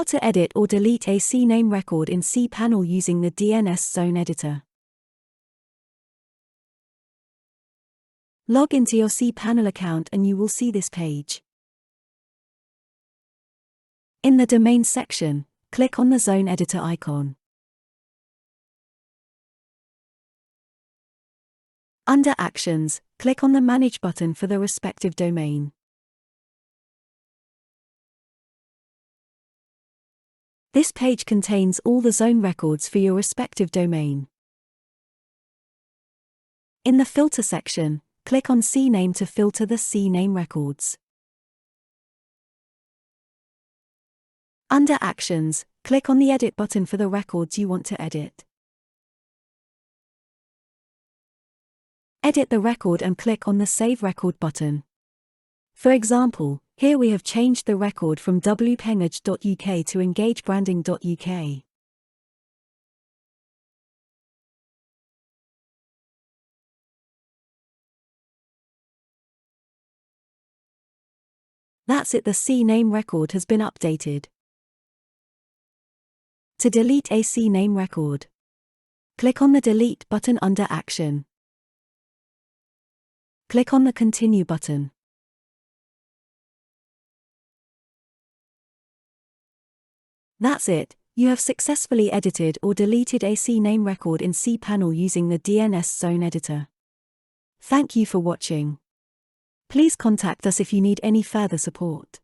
How to edit or delete a CNAME record in cPanel using the DNS Zone Editor. Log into your cPanel account and you will see this page. In the Domain section, click on the Zone Editor icon. Under Actions, click on the Manage button for the respective domain. This page contains all the zone records for your respective domain. In the Filter section, click on CNAME to filter the CNAME records. Under Actions, click on the Edit button for the records you want to edit. Edit the record and click on the Save Record button. For example, here we have changed the record from wpengage.uk to engagebranding.uk. That's it, the CNAME record has been updated. To delete a CNAME record, click on the Delete button under Action. Click on the Continue button. That's it, you have successfully edited or deleted a CNAME record in cPanel using the DNS Zone Editor. Thank you for watching. Please contact us if you need any further support.